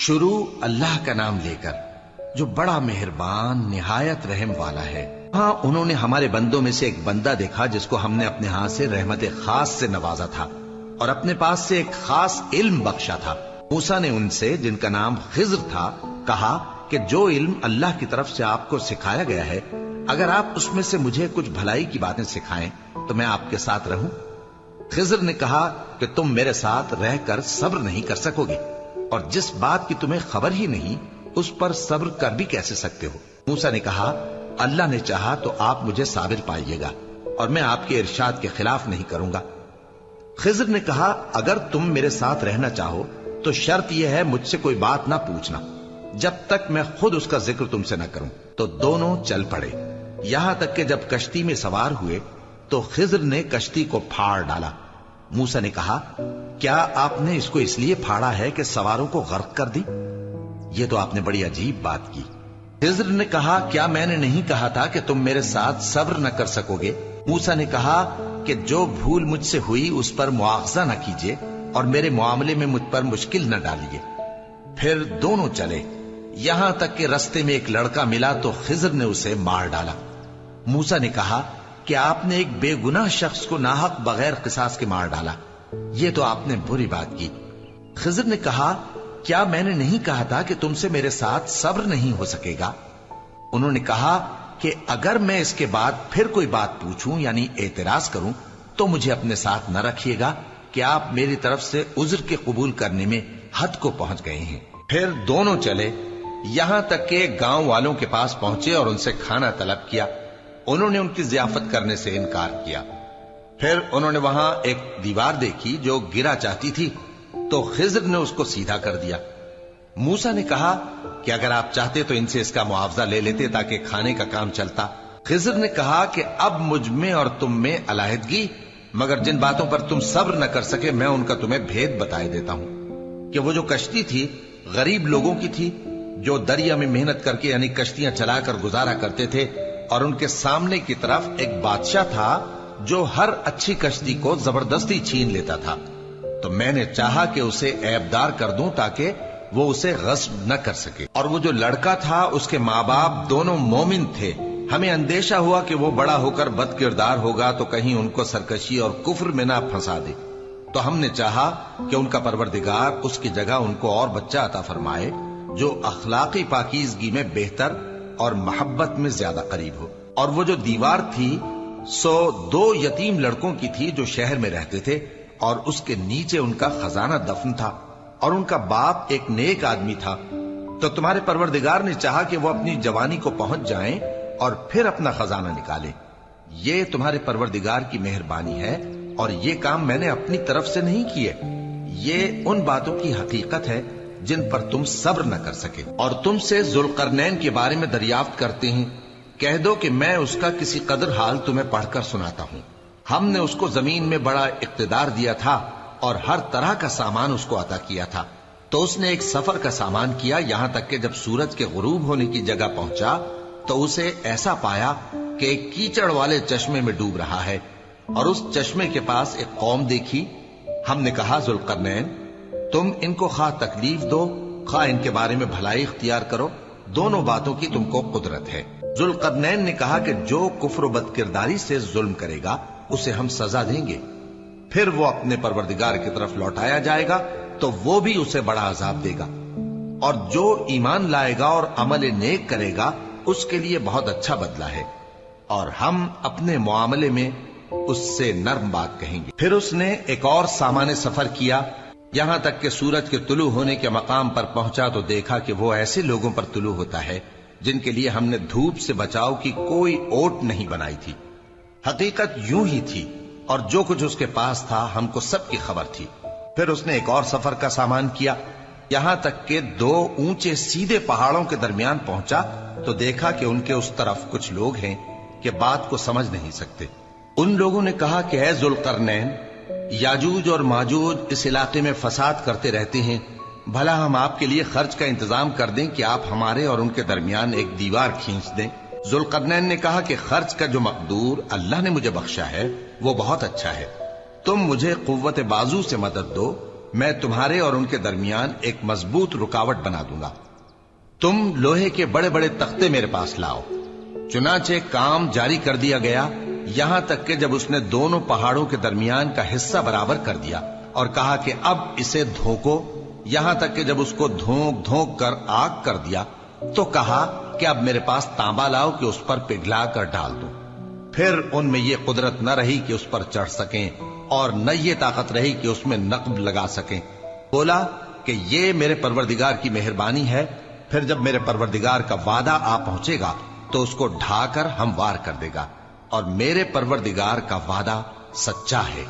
شروع اللہ کا نام لے کر جو بڑا مہربان نہایت رحم والا ہے۔ ہاں انہوں نے ہمارے بندوں میں سے ایک بندہ دیکھا جس کو ہم نے اپنے ہاتھ سے رحمت خاص سے نوازا تھا اور اپنے پاس سے ایک خاص علم بخشا تھا۔ موسیٰ نے ان سے جن کا نام خضر تھا کہا کہ جو علم اللہ کی طرف سے آپ کو سکھایا گیا ہے اگر آپ اس میں سے مجھے کچھ بھلائی کی باتیں سکھائیں تو میں آپ کے ساتھ رہوں۔ خضر نے کہا کہ تم میرے ساتھ رہ کر صبر نہیں کر سکو گے اور جس بات کی تمہیں خبر ہی نہیں اس پر صبر کر بھی کیسے سکتے ہو؟ موسیٰ نے کہا اللہ نے چاہا تو آپ مجھے صابر پائیے گا اور میں آپ کے ارشاد کے خلاف نہیں کروں گا۔ خضر نے کہا اگر تم میرے ساتھ رہنا چاہو تو شرط یہ ہے مجھ سے کوئی بات نہ پوچھنا جب تک میں خود اس کا ذکر تم سے نہ کروں۔ تو دونوں چل پڑے، یہاں تک کہ جب کشتی میں سوار ہوئے تو خضر نے کشتی کو پھاڑ ڈالا۔ موسیٰ نے کہا کیا آپ نے اس کو اس لیے پھاڑا ہے کہ سواروں کو غرق کر دی؟ یہ تو آپ نے بڑی عجیب بات کی۔ خضر نے کہا کیا میں نے نہیں کہا تھا کہ تم میرے ساتھ صبر نہ کر سکو گے؟ موسیٰ نے کہا کہ جو بھول مجھ سے ہوئی اس پر مواخذہ نہ کیجیے اور میرے معاملے میں مجھ پر مشکل نہ ڈالیے۔ پھر دونوں چلے، یہاں تک کہ رستے میں ایک لڑکا ملا تو خضر نے اسے مار ڈالا۔ موسیٰ نے کہا کہ آپ نے ایک بے گناہ شخص کو ناحق بغیر قصاص کے مار ڈالا، یہ تو آپ نے بری بات کی۔ خضر نے کہا کیا میں نے نہیں کہا تھا کہ تم سے میرے ساتھ صبر نہیں ہو سکے گا؟ انہوں نے کہا کہ اگر میں اس کے بعد پھر کوئی بات پوچھوں یعنی اعتراض کروں تو مجھے اپنے ساتھ نہ رکھیے گا کہ آپ میری طرف سے عذر کے قبول کرنے میں حد کو پہنچ گئے ہیں۔ پھر دونوں چلے، یہاں تک کہ گاؤں والوں کے پاس پہنچے اور ان سے کھانا طلب کیا۔ انہوں نے ان کی ضیافت کرنے سے انکار کیا۔ پھر انہوں نے وہاں ایک دیوار دیکھی جو گرا چاہتی تھی تو خضر نے اس کو سیدھا کر دیا۔ موسیٰ نے کہا کہ اگر آپ چاہتے تو ان سے اس کا معاوضہ لے لیتے تاکہ کھانے کا کام چلتا۔ خضر نے کہا کہ اب مجھ میں اور تم میں علیحدگی، مگر جن باتوں پر تم صبر نہ کر سکے میں ان کا تمہیں بھید بتائے دیتا ہوں کہ وہ جو کشتی تھی غریب لوگوں کی تھی جو دریا میں محنت کر کے یعنی کشتیاں چلا کر گزارا کرتے تھے، اور ان کے سامنے کی طرف ایک بادشاہ تھا جو ہر اچھی کشتی کو زبردستی چھین لیتا تھا۔ تو میں نے چاہا کہ اسے عیبدار کر دوں تاکہ وہ اسے غصب نہ کر سکے۔ اور وہ جو لڑکا تھا اس کے ماں باپ دونوں مومن تھے، ہمیں اندیشہ ہوا کہ وہ بڑا ہو کر بد کردار ہوگا تو کہیں ان کو سرکشی اور کفر میں نہ پھنسا دے، تو ہم نے چاہا کہ ان کا پروردگار اس کی جگہ ان کو اور بچہ عطا فرمائے جو اخلاقی پاکیزگی میں بہتر اور محبت میں زیادہ قریب ہو۔ اور وہ جو دیوار تھی سو 2 یتیم لڑکوں کی تھی جو شہر میں رہتے تھے، اور اس کے نیچے ان کا خزانہ دفن تھا، اور ان کا باپ ایک نیک آدمی تھا۔ تو تمہارے پروردگار نے چاہا کہ وہ اپنی جوانی کو پہنچ جائیں اور پھر اپنا خزانہ نکالے۔ یہ تمہارے پروردگار کی مہربانی ہے اور یہ کام میں نے اپنی طرف سے نہیں کیے، یہ ان باتوں کی حقیقت ہے جن پر تم صبر نہ کر سکے۔ اور تم سے ذوالقرنین کے بارے میں دریافت کرتے ہیں، کہہ دو کہ میں اس کا کسی قدر حال تمہیں پڑھ کر سناتا ہوں۔ ہم نے اس کو زمین میں بڑا اقتدار دیا تھا اور ہر طرح کا سامان اس کو عطا کیا تھا۔ تو اس نے ایک سفر کا سامان کیا، یہاں تک کہ جب سورج کے غروب ہونے کی جگہ پہنچا تو اسے ایسا پایا کہ ایک کیچڑ والے چشمے میں ڈوب رہا ہے، اور اس چشمے کے پاس ایک قوم دیکھی۔ ہم نے کہا ذوالقرنین تم ان کو خواہ تکلیف دو خواہ ان کے بارے میں بھلائی اختیار کرو، دونوں باتوں کی تم کو قدرت ہے۔ ذوالقرنین نے کہا کہ جو کفر و بد کرداری سے ظلم کرے گا اسے ہم سزا دیں گے، پھر وہ اپنے پروردگار کی طرف لوٹایا جائے گا تو وہ بھی اسے بڑا عذاب دے گا، اور جو ایمان لائے گا اور عمل نیک کرے گا اس کے لیے بہت اچھا بدلہ ہے، اور ہم اپنے معاملے میں اس سے نرم بات کہیں گے۔ پھر اس نے ایک اور سامان سفر کیا، یہاں تک کہ سورج کے طلوع ہونے کے مقام پر پہنچا تو دیکھا کہ وہ ایسے لوگوں پر طلوع ہوتا ہے جن کے لیے ہم نے دھوپ سے بچاؤ کی کوئی اوٹ نہیں بنائی تھی۔ حقیقت یوں ہی تھی، اور جو کچھ اس کے پاس تھا ہم کو سب کی خبر تھی۔ پھر اس نے ایک اور سفر کا سامان کیا، یہاں تک کہ 2 اونچے سیدھے پہاڑوں کے درمیان پہنچا تو دیکھا کہ ان کے اس طرف کچھ لوگ ہیں کہ بات کو سمجھ نہیں سکتے۔ ان لوگوں نے کہا کہ اے ذوالقرنین، یاجوج اور ماجوج اس علاقے میں فساد کرتے رہتے ہیں، بھلا ہم آپ کے لیے خرچ کا انتظام کر دیں کہ آپ ہمارے اور ان کے درمیان ایک دیوار کھینچ دیں۔ ذوالقرنین نے کہا کہ خرچ کا جو مقدور اللہ نے مجھے بخشا ہے وہ بہت اچھا ہے، تم مجھے قوت بازو سے مدد دو میں تمہارے اور ان کے درمیان ایک مضبوط رکاوٹ بنا دوں گا. تم لوہے کے بڑے بڑے تختے میرے پاس لاؤ. چنانچہ کام جاری کر دیا گیا، یہاں تک کہ جب اس نے دونوں پہاڑوں کے درمیان کا حصہ برابر کر دیا اور کہا کہ اب اسے دھوکو، یہاں تک کہ جب اس کو دھونک دھونک کر آگ کر دیا تو کہا کہ اب میرے پاس تانبا لاؤ کہ اس پر پگھلا کر ڈال دو. پھر ان میں یہ قدرت نہ رہی کہ اس پر چڑھ سکیں اور نہ یہ طاقت رہی کہ اس میں نقب لگا سکیں. بولا کہ یہ میرے پروردگار کی مہربانی ہے. پھر جب میرے پروردگار کا وعدہ آ پہنچے گا تو اس کو ڈھا کر ہموار کر دے گا، اور میرے پروردگار کا وعدہ سچا ہے.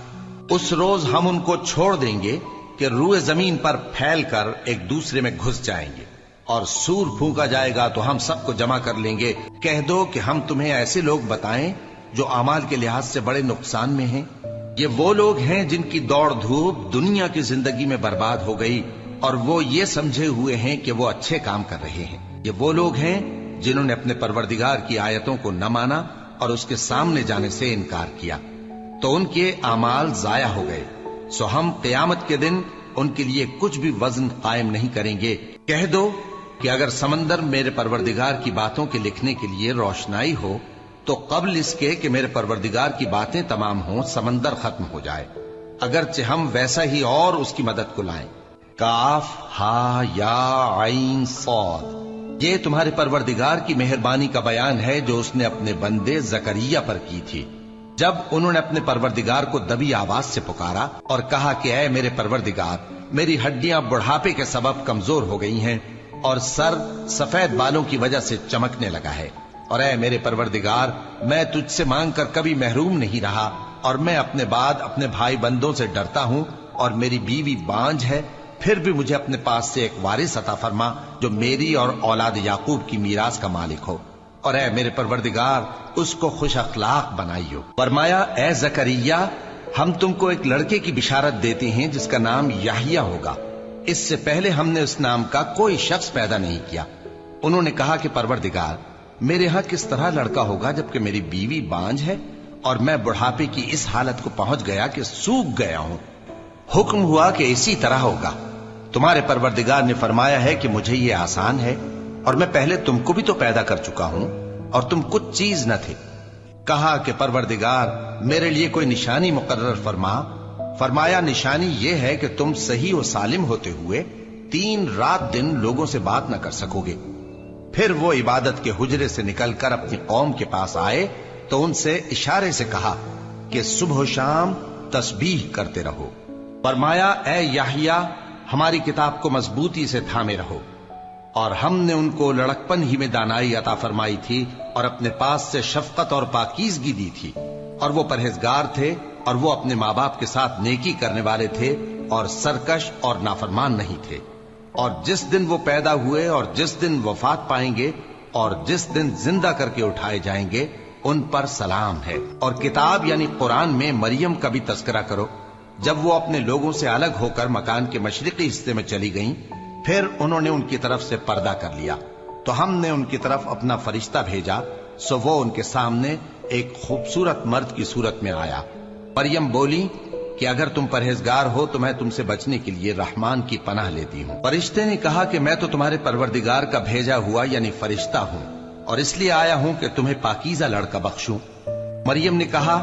اس روز ہم ان کو چھوڑ دیں گے کہ روئے زمین پر پھیل کر ایک دوسرے میں گھس جائیں گے، اور سور پھونکا جائے گا تو ہم سب کو جمع کر لیں گے. کہہ دو کہ ہم تمہیں ایسے لوگ بتائیں جو اعمال کے لحاظ سے بڑے نقصان میں ہیں. یہ وہ لوگ ہیں جن کی دوڑ دھوپ دنیا کی زندگی میں برباد ہو گئی اور وہ یہ سمجھے ہوئے ہیں کہ وہ اچھے کام کر رہے ہیں. یہ وہ لوگ ہیں جنہوں نے اپنے پروردگار کی آیتوں کو نہ مانا اور اس کے سامنے جانے سے انکار کیا، تو ان کے اعمال ضائع ہو گئے. سو ہم قیامت کے دن ان کے لیے کچھ بھی وزن قائم نہیں کریں گے. کہہ دو کہ اگر سمندر میرے پروردگار کی باتوں کے لکھنے کے لیے روشنائی ہو تو قبل اس کے کہ میرے پروردگار کی باتیں تمام ہوں سمندر ختم ہو جائے، اگرچہ ہم ویسا ہی اور اس کی مدد کو لائیں. کاف ہا یا عین صاد، یہ تمہارے پروردگار کی مہربانی کا بیان ہے جو اس نے اپنے بندے زکریا پر کی تھی. جب انہوں نے اپنے پروردگار کو دبی آواز سے پکارا اور کہا کہ اے میرے پروردگار، میری ہڈیاں بڑھاپے کے سبب کمزور ہو گئی ہیں اور سر سفید بالوں کی وجہ سے چمکنے لگا ہے، اور اے میرے پروردگار، میں تجھ سے مانگ کر کبھی محروم نہیں رہا، اور میں اپنے بعد اپنے بھائی بندوں سے ڈرتا ہوں، اور میری بیوی بانجھ ہے. پھر بھی مجھے اپنے پاس سے ایک وارث عطا فرما جو میری اور اولاد یعقوب کی میراث کا مالک ہو، اور اے میرے پروردگار اس کو خوش اخلاق بنائیو. فرمایا اے زکریا، ہم تم کو ایک لڑکے کی بشارت دیتے ہیں جس کا نام یحییٰ ہوگا. اس سے پہلے ہم نے اس نام کا کوئی شخص پیدا نہیں کیا. انہوں نے کہا کہ پروردگار، میرے ہاں کس طرح لڑکا ہوگا جبکہ میری بیوی بانجھ ہے اور میں بڑھاپے کی اس حالت کو پہنچ گیا کہ سوکھ گیا ہوں. حکم ہوا کہ اسی طرح ہوگا. تمہارے پروردگار نے فرمایا ہے کہ مجھے یہ آسان ہے، اور میں پہلے تم کو بھی تو پیدا کر چکا ہوں اور تم کچھ چیز نہ تھے. کہا کہ پروردگار میرے لیے کوئی نشانی مقرر فرما. فرمایا نشانی یہ ہے کہ تم صحیح و سالم ہوتے ہوئے 3 رات دن لوگوں سے بات نہ کر سکو گے. پھر وہ عبادت کے حجرے سے نکل کر اپنی قوم کے پاس آئے تو ان سے اشارے سے کہا کہ صبح و شام تسبیح کرتے رہو. فرمایا اے یحییٰ، ہماری کتاب کو مضبوطی سے تھامے رہو. اور ہم نے ان کو لڑکپن ہی میں دانائی عطا فرمائی تھی اور اپنے پاس سے شفقت اور پاکیزگی دی تھی، اور وہ پرہیزگار تھے اور وہ اپنے ماں باپ کے ساتھ نیکی کرنے والے تھے اور سرکش اور نافرمان نہیں تھے. اور جس دن وہ پیدا ہوئے اور جس دن وفات پائیں گے اور جس دن زندہ کر کے اٹھائے جائیں گے ان پر سلام ہے. اور کتاب یعنی قرآن میں مریم کا بھی تذکرہ کرو. جب وہ اپنے لوگوں سے الگ ہو کر مکان کے مشرقی حصے میں چلی گئیں، پھر انہوں نے ان کی طرف سے پردہ کر لیا تو ہم نے ان کی طرف اپنا فرشتہ بھیجا. سو وہ ان کے سامنے ایک خوبصورت مرد کی صورت میں آیا. مریم بولی کہ اگر تم پرہیزگار ہو تو میں تم سے بچنے کے لیے رحمان کی پناہ لیتی ہوں. فرشتے نے کہا کہ میں تو تمہارے پروردگار کا بھیجا ہوا یعنی فرشتہ ہوں، اور اس لیے آیا ہوں کہ تمہیں پاکیزہ لڑکا بخشوں. مریم نے کہا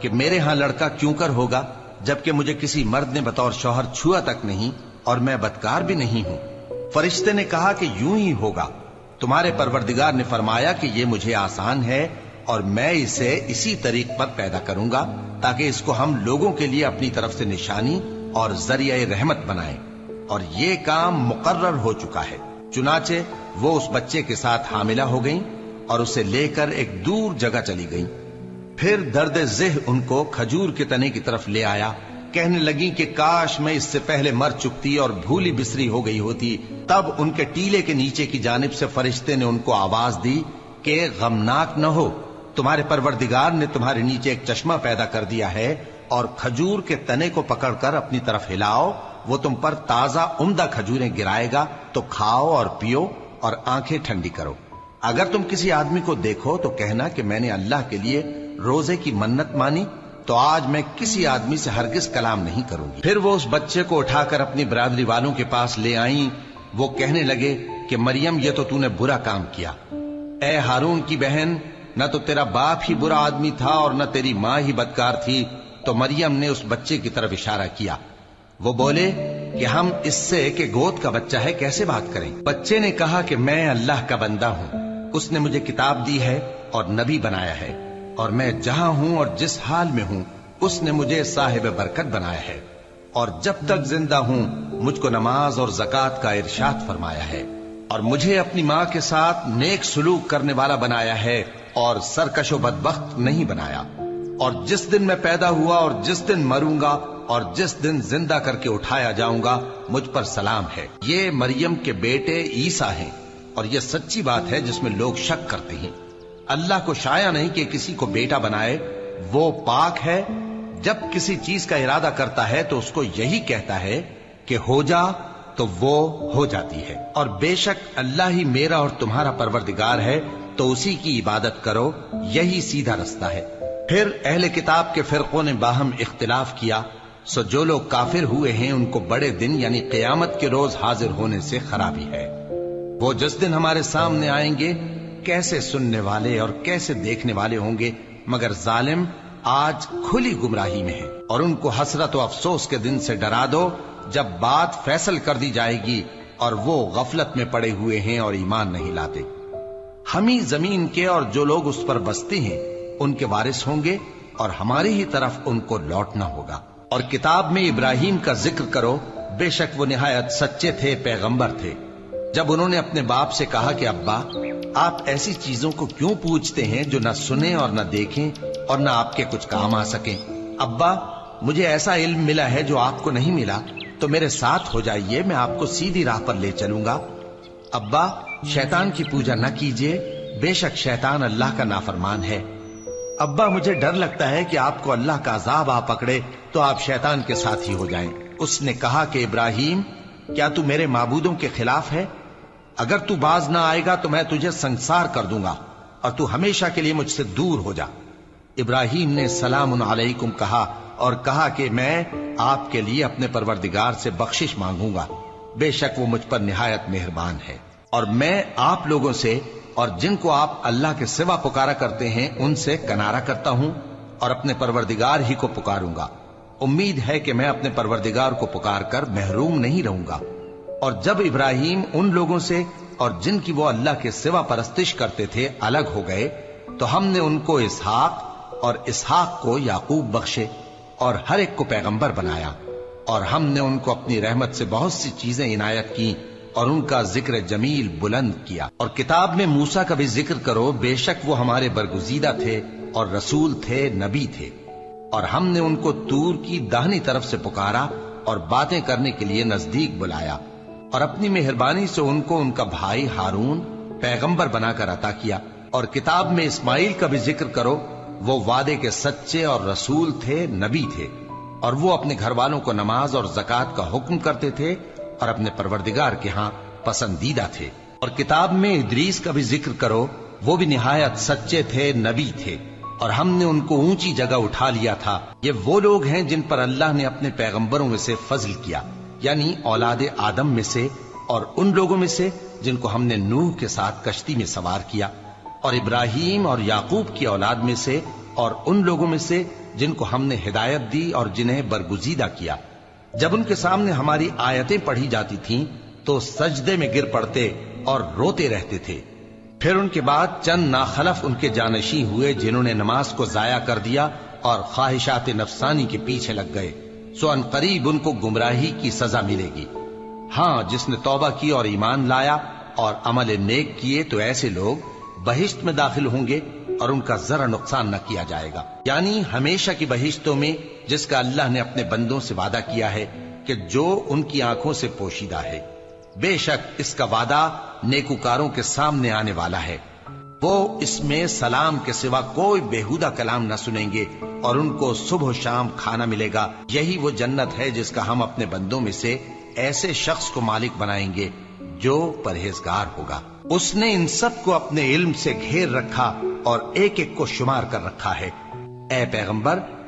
کہ میرے ہاں لڑکا کیوں کر ہوگا جبکہ مجھے کسی مرد نے بطور شوہر چھوا تک نہیں اور میں بدکار بھی نہیں ہوں. فرشتے نے کہا کہ یوں ہی ہوگا. تمہارے پروردگار نے فرمایا کہ یہ مجھے آسان ہے اور میں اسے اسی طریق پر پیدا کروں گا تاکہ اس کو ہم لوگوں کے لیے اپنی طرف سے نشانی اور ذریعہ رحمت بنائیں. اور یہ کام مقرر ہو چکا ہے. چنانچہ وہ اس بچے کے ساتھ حاملہ ہو گئیں اور اسے لے کر ایک دور جگہ چلی گئیں. پھر درد ذہ ان کو کھجور کے تنے کی طرف لے آیا. کہنے لگی کہ کاش میں اس سے پہلے مر چکتی اور بھولی بسری ہو گئی ہوتی. تب ان کے ٹیلے کے نیچے کی جانب سے فرشتے نے ان کو آواز دی کہ غمناک نہ ہو، تمہارے پروردگار نے تمہارے نیچے ایک چشمہ پیدا کر دیا ہے، اور کھجور کے تنے کو پکڑ کر اپنی طرف ہلاؤ، وہ تم پر تازہ عمدہ کھجوریں گرائے گا، تو کھاؤ اور پیو اور آنکھیں ٹھنڈی کرو. اگر تم کسی آدمی کو دیکھو تو کہنا کہ میں نے اللہ کے لیے روزے کی منت مانی تو آج میں کسی آدمی سے ہرگز کلام نہیں کروں گی۔ پھر وہ اس بچے کو اٹھا کر اپنی برادری والوں کے پاس لے آئیں۔ وہ کہنے لگے کہ مریم، یہ تو نے برا کام کیا۔ اے ہارون کی بہن، نہ تو تیرا باپ ہی برا آدمی تھا اور نہ تیری ماں ہی بدکار تھی۔ تو مریم نے اس بچے کی طرف اشارہ کیا۔ وہ بولے کہ ہم اس سے کہ گود کا بچہ ہے کیسے بات کریں؟ بچے نے کہا کہ میں اللہ کا بندہ ہوں، اس نے مجھے کتاب دی ہے اور نبی بنایا ہے، اور میں جہاں ہوں اور جس حال میں ہوں اس نے مجھے صاحب برکت بنایا ہے، اور جب تک زندہ ہوں مجھ کو نماز اور زکوٰۃ کا ارشاد فرمایا ہے، اور مجھے اپنی ماں کے ساتھ نیک سلوک کرنے والا بنایا ہے اور سرکش و بدبخت نہیں بنایا، اور جس دن میں پیدا ہوا اور جس دن مروں گا اور جس دن زندہ کر کے اٹھایا جاؤں گا مجھ پر سلام ہے۔ یہ مریم کے بیٹے عیسیٰ ہیں، اور یہ سچی بات ہے جس میں لوگ شک کرتے ہیں۔ اللہ کو شایع نہیں کہ کسی کو بیٹا بنائے، وہ پاک ہے۔ جب کسی چیز کا ارادہ کرتا ہے تو اس کو یہی کہتا ہے کہ ہو جا، تو وہ ہو جاتی ہے۔ اور بے شک اللہ ہی میرا اور تمہارا پروردگار ہے، تو اسی کی عبادت کرو، یہی سیدھا رستہ ہے۔ پھر اہل کتاب کے فرقوں نے باہم اختلاف کیا، سو جو لوگ کافر ہوئے ہیں ان کو بڑے دن یعنی قیامت کے روز حاضر ہونے سے خرابی ہے۔ وہ جس دن ہمارے سامنے آئیں گے کیسے سننے والے اور کیسے دیکھنے والے ہوں گے، مگر ظالم آج کھلی گمراہی میں ہے۔ اور ان کو حسرت و افسوس کے دن سے ڈرا دو جب بات فیصل کر دی جائے گی اور وہ غفلت میں پڑے ہوئے ہیں اور ایمان نہیں لاتے۔ ہم ہی زمین کے اور جو لوگ اس پر بستے ہیں ان کے وارث ہوں گے، اور ہماری ہی طرف ان کو لوٹنا ہوگا۔ اور کتاب میں ابراہیم کا ذکر کرو، بے شک وہ نہایت سچے تھے، پیغمبر تھے۔ جب انہوں نے اپنے باپ سے کہا کہ ابا، آپ ایسی چیزوں کو کیوں پوچھتے ہیں جو نہ سنیں اور نہ دیکھیں اور نہ آپ کے کچھ کام آ سکیں؟ ابا، مجھے ایسا علم ملا ہے جو آپ کو نہیں ملا، تو میرے ساتھ ہو جائیے، میں آپ کو سیدھی راہ پر لے چلوں گا۔ ابا، شیطان کی پوجا نہ کیجیے، بے شک شیطان اللہ کا نافرمان ہے۔ ابا، مجھے ڈر لگتا ہے کہ آپ کو اللہ کا عذاب آ پکڑے تو آپ شیطان کے ساتھ ہی ہو جائیں۔ اس نے کہا کہ ابراہیم، کیا تو میرے معبودوں کے خلاف ہے؟ اگر تو باز نہ آئے گا تو میں تجھے سنسار کر دوں گا، اور تو ہمیشہ کے لیے مجھ سے دور ہو جا۔ ابراہیم نے سلام علیکم کہا اور کہا کہ میں آپ کے لیے اپنے پروردگار سے بخشش مانگوں گا، بے شک وہ مجھ پر نہایت مہربان ہے، اور میں آپ لوگوں سے اور جن کو آپ اللہ کے سوا پکارا کرتے ہیں ان سے کنارہ کرتا ہوں اور اپنے پروردگار ہی کو پکاروں گا۔ امید ہے کہ میں اپنے پروردگار کو پکار کر محروم نہیں رہوں گا۔ اور جب ابراہیم ان لوگوں سے اور جن کی وہ اللہ کے سوا پرستش کرتے تھے الگ ہو گئے، تو ہم نے ان کو اسحاق اور اسحاق کو یعقوب بخشے اور ہر ایک کو پیغمبر بنایا، اور ہم نے ان کو اپنی رحمت سے بہت سی چیزیں عنایت کی اور ان کا ذکر جمیل بلند کیا۔ اور کتاب میں موسیٰ کا بھی ذکر کرو، بے شک وہ ہمارے برگزیدہ تھے اور رسول تھے، نبی تھے، اور ہم نے ان کو طور کی داہنی طرف سے پکارا اور باتیں کرنے کے لیے نزدیک بلایا، اور اپنی مہربانی سے ان کو ان کا بھائی ہارون پیغمبر بنا کر عطا کیا۔ اور کتاب میں اسماعیل کا بھی ذکر کرو، وہ وعدے کے سچے اور رسول تھے، نبی تھے، اور وہ اپنے گھر والوں کو نماز اور زکوٰۃ کا حکم کرتے تھے اور اپنے پروردگار کے ہاں پسندیدہ تھے۔ اور کتاب میں ادریس کا بھی ذکر کرو، وہ بھی نہایت سچے تھے، نبی تھے، اور ہم نے ان کو اونچی جگہ اٹھا لیا تھا۔ یہ وہ لوگ ہیں جن پر اللہ نے اپنے پیغمبروں میں سے فضل کیا، یعنی اولاد آدم میں سے، اور ان لوگوں میں سے جن کو ہم نے نوح کے ساتھ کشتی میں سوار کیا، اور ابراہیم اور یعقوب کی اولاد میں سے، اور ان لوگوں میں سے جن کو ہم نے ہدایت دی اور جنہیں برگزیدہ کیا۔ جب ان کے سامنے ہماری آیتیں پڑھی جاتی تھیں تو سجدے میں گر پڑتے اور روتے رہتے تھے۔ پھر ان کے بعد چند ناخلف ان کے جانشین ہوئے جنہوں نے نماز کو ضائع کر دیا اور خواہشات نفسانی کے پیچھے لگ گئے، سو ان قریب ان کو گمراہی کی سزا ملے گی۔ ہاں، جس نے توبہ کی اور ایمان لایا اور عمل نیک کیے تو ایسے لوگ بہشت میں داخل ہوں گے اور ان کا ذرا نقصان نہ کیا جائے گا، یعنی ہمیشہ کی بہشتوں میں جس کا اللہ نے اپنے بندوں سے وعدہ کیا ہے کہ جو ان کی آنکھوں سے پوشیدہ ہے۔ بے شک اس کا وعدہ نیکوکاروں کے سامنے آنے والا ہے، وہ اس میں سلام کے سوا کوئی بیہودہ کلام نہ سنیں گے، اور ان کو صبح و شام کھانا ملے گا۔ یہی وہ جنت ہے جس کا ہم اپنے بندوں میں سے ایسے شخص کو مالک بنائیں گے جو پرہیزگار ہوگا۔ اس نے ان سب کو اپنے علم سے گھیر رکھا اور ایک ایک کو شمار کر رکھا ہے۔ اے پیغمبر،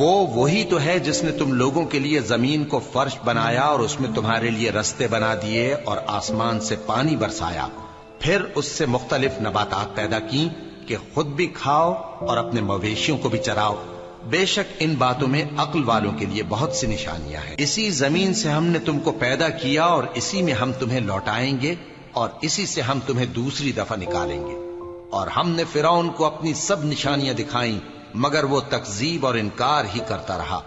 وہ وہی تو ہے جس نے تم لوگوں کے لیے زمین کو فرش بنایا اور اس میں تمہارے لیے رستے بنا دیے اور آسمان سے پانی برسایا، پھر اس سے مختلف نباتات پیدا کی کہ خود بھی کھاؤ اور اپنے مویشیوں کو بھی چراؤ۔ بے شک ان باتوں میں عقل والوں کے لیے بہت سی نشانیاں ہیں۔ اسی زمین سے ہم نے تم کو پیدا کیا اور اسی میں ہم تمہیں لوٹائیں گے اور اسی سے ہم تمہیں دوسری دفعہ نکالیں گے۔ اور ہم نے فرعون کو اپنی سب نشانیاں دکھائیں، مگر وہ تکذیب اور انکار ہی کرتا رہا۔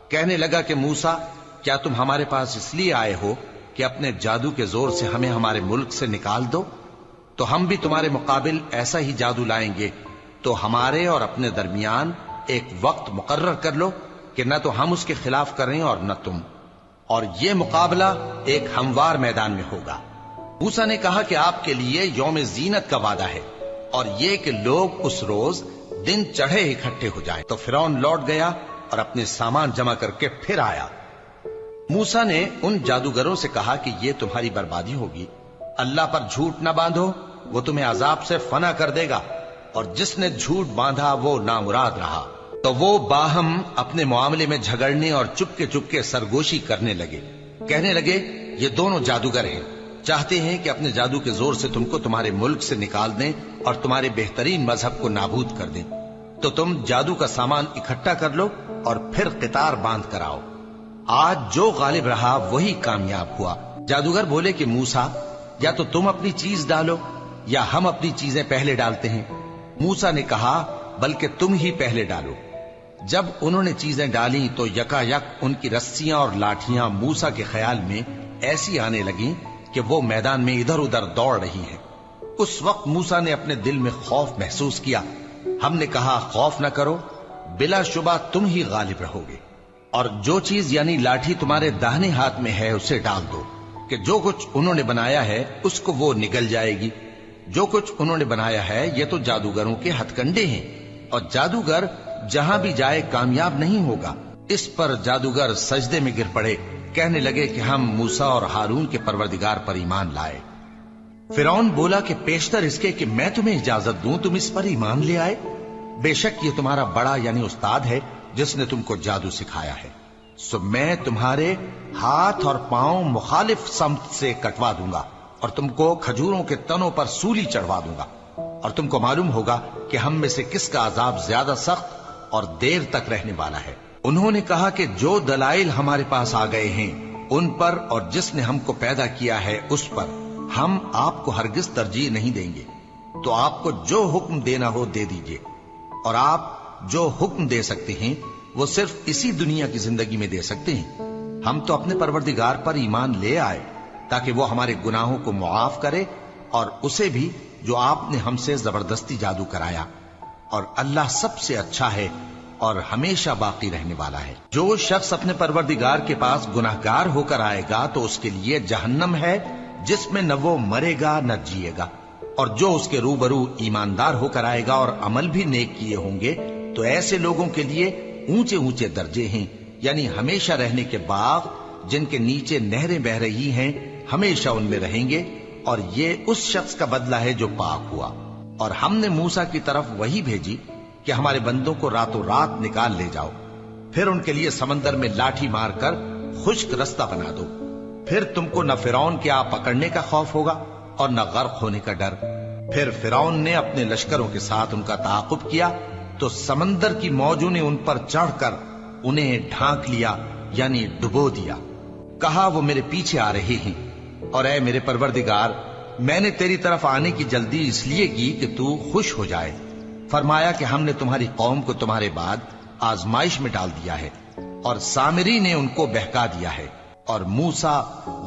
کہنے لگا کہ موسیٰ، کیا تم ہمارے پاس اس لیے آئے ہو کہ اپنے جادو کے زور سے ہمیں ہمارے ملک سے نکال دو؟ تو ہم بھی تمہارے مقابل ایسا ہی جادو لائیں گے، تو ہمارے اور اپنے درمیان ایک وقت مقرر کر لو کہ نہ تو ہم اس کے خلاف کریں اور نہ تم، اور یہ مقابلہ ایک ہموار میدان میں ہوگا۔ موسیٰ نے کہا کہ آپ کے لیے یوم زینت کا وعدہ ہے، اور یہ کہ لوگ اس روز دن چڑھے اکٹھے ہو جائیں۔ تو فرعون لوٹ گیا اور اپنے سامان جمع کر کے پھر آیا۔ موسیٰ نے ان جادوگروں سے کہا کہ یہ تمہاری بربادی ہوگی، اللہ پر جھوٹ نہ باندھو، وہ تمہیں عذاب سے فنا کر دے گا، اور جس نے جھوٹ باندھا وہ نامراد رہا۔ تو وہ باہم اپنے معاملے میں جھگڑنے اور چپکے سرگوشی کرنے لگے۔ کہنے لگے یہ دونوں جادوگر ہیں، چاہتے ہیں کہ اپنے جادو کے زور سے تم کو تمہارے ملک سے نکال دیں اور تمہارے بہترین مذہب کو نابود کر دیں۔ تو تم جادو کا سامان اکٹھا کر لو اور پھر قطار باندھ کر آؤ۔ آج جو غالب رہا وہی کامیاب ہوا۔ جادوگر بولے کہ موسیٰ، یا تو تم اپنی چیز ڈالو یا ہم اپنی چیزیں پہلے ڈالتے ہیں۔ موسیٰ نے کہا بلکہ تم ہی پہلے ڈالو۔ جب انہوں نے چیزیں ڈالیں تو یکا یک ان کی رسیاں اور لاٹھیاں موسیٰ کے خیال میں ایسی آنے لگیں کہ وہ میدان میں ادھر ادھر دوڑ رہی ہیں۔ اس وقت موسیٰ نے اپنے دل میں خوف محسوس کیا۔ ہم نے کہا خوف نہ کرو، بلا شبہ تم ہی غالب رہو گے، اور جو چیز یعنی لاٹھی تمہارے داہنے ہاتھ میں ہے اسے ڈال دو، کہ جو کچھ انہوں نے بنایا ہے اس کو وہ نگل جائے گی۔ جو کچھ انہوں نے بنایا ہے یہ تو جادوگروں کے ہتھ کنڈے ہیں، اور جادوگر جہاں بھی جائے کامیاب نہیں ہوگا۔ اس پر جادوگر سجدے میں گر پڑے، کہنے لگے کہ ہم موسیٰ اور ہارون کے پروردگار پر ایمان لائے۔ فرعون بولا کہ پیشتر اس کے کہ میں تمہیں اجازت دوں تم اس پر ایمان لے آئے، بے شک یہ تمہارا بڑا یعنی استاد ہے جس نے تم کو جادو سکھایا ہے، سو میں تمہارے ہاتھ اور پاؤں مخالف سمت سے کٹوا دوں گا اور تم کو کھجوروں کے تنوں پر سولی چڑھوا دوں گا، اور تم کو معلوم ہوگا کہ ہم میں سے کس کا عذاب زیادہ سخت اور دیر تک رہنے والا ہے۔ انہوں نے کہا کہ جو دلائل ہمارے پاس آ گئے ہیں ان پر اور جس نے ہم کو پیدا کیا ہے اس پر ہم آپ کو ہرگز ترجیح نہیں دیں گے، تو آپ کو جو حکم دینا ہو دے دیجئے، اور آپ جو حکم دے سکتے ہیں وہ صرف اسی دنیا کی زندگی میں دے سکتے ہیں۔ ہم تو اپنے پروردگار پر ایمان لے آئے تاکہ وہ ہمارے گناہوں کو معاف کرے اور اسے بھی جو آپ نے ہم سے زبردستی جادو کرایا، اور اللہ سب سے اچھا ہے اور ہمیشہ باقی رہنے والا ہے۔ جو شخص اپنے پروردگار کے پاس گناہگار ہو کر آئے گا تو اس کے لیے جہنم ہے جس میں نہ وہ مرے گا نہ جیے گا، اور جو اس کے روبرو ایماندار ہو کر آئے گا اور عمل بھی نیک کیے ہوں گے تو ایسے لوگوں کے لیے اونچے اونچے درجے ہیں، یعنی ہمیشہ رہنے کے باغ جن کے نیچے نہریں بہ رہی ہیں، ہمیشہ ان میں رہیں گے، اور یہ اس شخص کا بدلہ ہے جو پاک ہوا۔ اور ہم نے موسیٰ کی طرف وہی بھیجی کہ ہمارے بندوں کو راتوں رات نکال لے جاؤ، پھر ان کے لیے سمندر میں لاٹھی مار کر خشک رستہ بنا دو، پھر تم کو نہ فرعون کے آ پکڑنے کا خوف ہوگا اور نہ غرق ہونے کا ڈر۔ پھر فرعون نے اپنے لشکروں کے ساتھ ان کا تعاقب کیا تو سمندر کی موجوں نے ان پر چڑھ کر انہیں ڈھانک لیا، یعنی ڈبو دیا۔ کہا وہ میرے پیچھے آ رہے ہیں، اور اے میرے پروردگار میں نے تیری طرف آنے کی جلدی اس لیے کی کہ تو خوش ہو جائے۔ فرمایا کہ ہم نے تمہاری قوم کو تمہارے بعد آزمائش میں ڈال دیا ہے، اور سامری نے ان کو بہکا دیا ہے۔ اور موسیٰ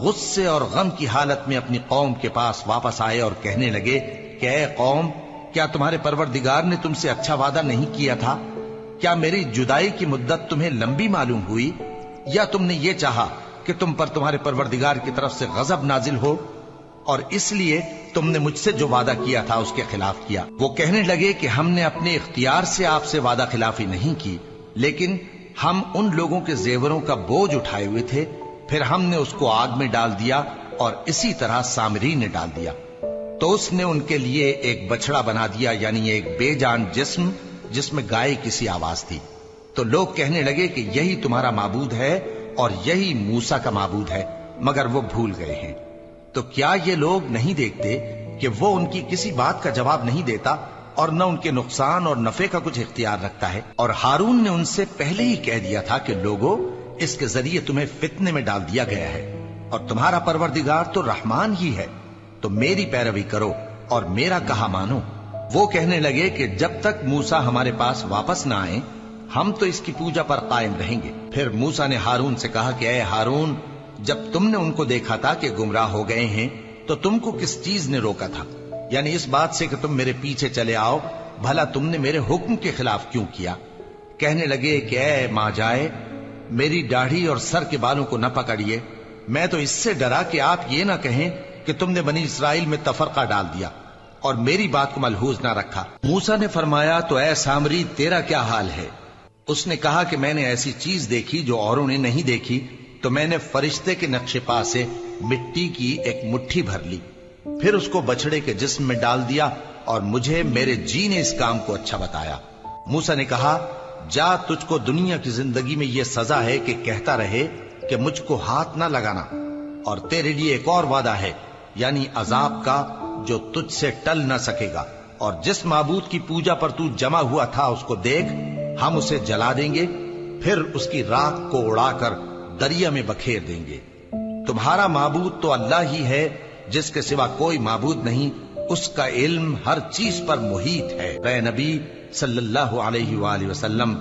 غصے اور غم کی حالت میں اپنی قوم کے پاس واپس آئے اور کہنے لگے کہ اے قوم، کیا تمہارے پروردگار نے تم سے اچھا وعدہ نہیں کیا تھا؟ کیا میری جدائی کی مدت تمہیں لمبی معلوم ہوئی، یا تم نے یہ چاہا کہ تم پر تمہارے پروردگار کی طرف سے غضب نازل ہو، اور اس لیے تم نے مجھ سے جو وعدہ کیا تھا اس کے خلاف کیا؟ وہ کہنے لگے کہ ہم نے اپنے اختیار سے آپ سے وعدہ خلافی نہیں کی، لیکن ہم ان لوگوں کے زیوروں کا بوجھ اٹھائے ہوئے تھے، پھر ہم نے اس کو آگ میں ڈال دیا، اور اسی طرح سامری نے ڈال دیا۔ تو اس نے ان کے لیے ایک بچڑا بنا دیا، یعنی ایک بے جان جسم جس میں گائے کی سی آواز تھی۔ تو لوگ کہنے لگے کہ یہی تمہارا معبود ہے اور یہی موسیٰ کا معبود ہے، مگر وہ بھول گئے ہیں۔ تو کیا یہ لوگ نہیں دیکھتے کہ وہ ان کی کسی بات کا جواب نہیں دیتا اور نہ ان کے نقصان اور نفع کا کچھ اختیار رکھتا ہے؟ اور ہارون نے ان سے پہلے ہی کہہ دیا تھا کہ لوگوں، اس کے ذریعے تمہیں فتنے میں ڈال دیا گیا ہے، اور تمہارا پروردگار تو رحمان ہی ہے، تو میری پیروی کرو اور میرا کہا مانو۔ وہ کہنے لگے کہ جب تک موسیٰ ہمارے پاس واپس نہ آئیں ہم تو اس کی پوجا پر قائم رہیں گے۔ پھر موسیٰ نے ہارون سے کہا کہ اے ہارون، جب تم نے ان کو دیکھا تھا کہ گمراہ ہو گئے ہیں تو تم کو کس چیز نے روکا تھا؟ یعنی اس بات سے کہ تم میرے پیچھے چلے آؤ، بھلا تم نے میرے حکم کے خلاف کیوں کیا؟ کہنے لگے کہ اے ماں جائے، میری داڑھی اور سر کے بالوں کو نہ پکڑیے، میں تو اس سے ڈرا کہ آپ یہ نہ کہیں کہ تم نے بنی اسرائیل میں تفرقہ ڈال دیا اور میری بات کو ملحوظ نہ رکھا۔ موسیٰ نے فرمایا تو اے سامری، تیرا کیا حال ہے؟ اس نے کہا کہ میں نے ایسی چیز دیکھی جو اوروں نے نہیں دیکھی، تو میں نے فرشتے کے نقش پا سے مٹی کی ایک مٹھی بھر لی، پھر اس کو بچڑے کے جسم میں ڈال دیا، اور مجھے میرے جی نے اس کام کو اچھا بتایا۔ موسیٰ نے کہا، جا، تجھ کو دنیا کی زندگی میں یہ سزا ہے کہ کہتا رہے کہ مجھ کو ہاتھ نہ لگانا، اور تیرے لیے ایک اور وعدہ ہے، یعنی عذاب کا جو تجھ سے ٹل نہ سکے گا، اور جس معبود کی پوجا پر تو جمع ہوا تھا اس کو دیکھ، ہم اسے جلا دیں گے، پھر اس کی راکھ کو اڑا کر دریا میں بکھیر دیں گے۔ تمہارا معبود تو اللہ ہی ہے، جس کے سوا کوئی معبود نہیں، اس کا علم ہر چیز پر محیط ہے۔ اے نبی صلی اللہ علیہ وآلہ وسلم،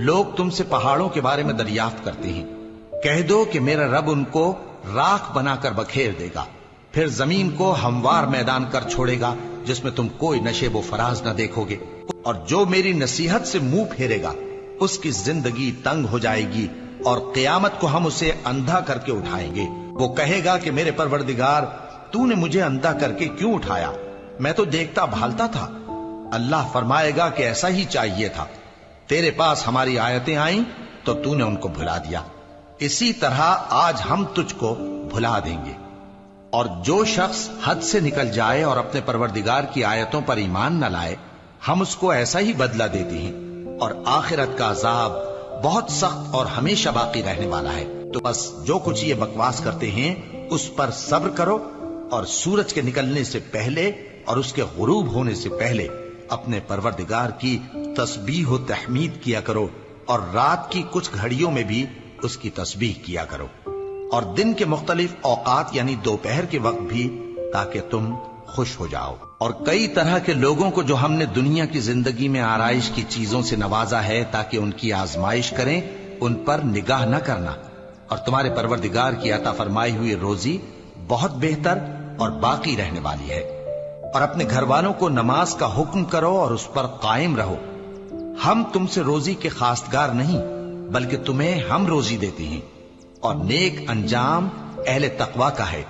لوگ تم سے پہاڑوں کے بارے میں دریافت کرتے ہیں، کہہ دو کہ میرا رب ان کو راکھ بنا کر بکھیر دے گا، پھر زمین کو ہموار میدان کر چھوڑے گا جس میں تم کوئی نشیب و فراز نہ دیکھو گے، اور جو میری نصیحت سے منہ پھیرے گا اس کی زندگی تنگ ہو جائے گی، اور قیامت کو ہم اسے اندھا کر کے اٹھائیں گے۔ وہ کہے گا کہ میرے پروردگار، تو نے مجھے اندھا کر کے کیوں اٹھایا؟ میں تو دیکھتا بھالتا تھا۔ اللہ فرمائے گا کہ ایسا ہی چاہیے تھا، تیرے پاس ہماری آیتیں آئیں تو تو نے ان کو بھلا دیا، اسی طرح آج ہم تجھ کو بھلا دیں گے۔ اور جو شخص حد سے نکل جائے اور اپنے پروردگار کی آیتوں پر ایمان نہ لائے، ہم اس کو ایسا ہی بدلہ دیتے ہیں، اور آخرت کا عذاب بہت سخت اور ہمیشہ باقی رہنے والا ہے۔ تو بس جو کچھ یہ بکواس کرتے ہیں اس پر صبر کرو، اور سورج کے نکلنے سے پہلے اور اس کے غروب ہونے سے پہلے اپنے پروردگار کی تسبیح و تحمید کیا کرو، اور رات کی کچھ گھڑیوں میں بھی اس کی تسبیح کیا کرو، اور دن کے مختلف اوقات یعنی دوپہر کے وقت بھی، تاکہ تم خوش ہو جاؤ۔ اور کئی طرح کے لوگوں کو جو ہم نے دنیا کی زندگی میں آرائش کی چیزوں سے نوازا ہے تاکہ ان کی آزمائش کریں، ان پر نگاہ نہ کرنا، اور تمہارے پروردگار کی عطا فرمائی ہوئی روزی بہت بہتر اور باقی رہنے والی ہے۔ اور اپنے گھر والوں کو نماز کا حکم کرو اور اس پر قائم رہو۔ ہم تم سے روزی کے خواستگار نہیں، بلکہ تمہیں ہم روزی دیتے ہیں، اور نیک انجام اہل تقوی کا ہے۔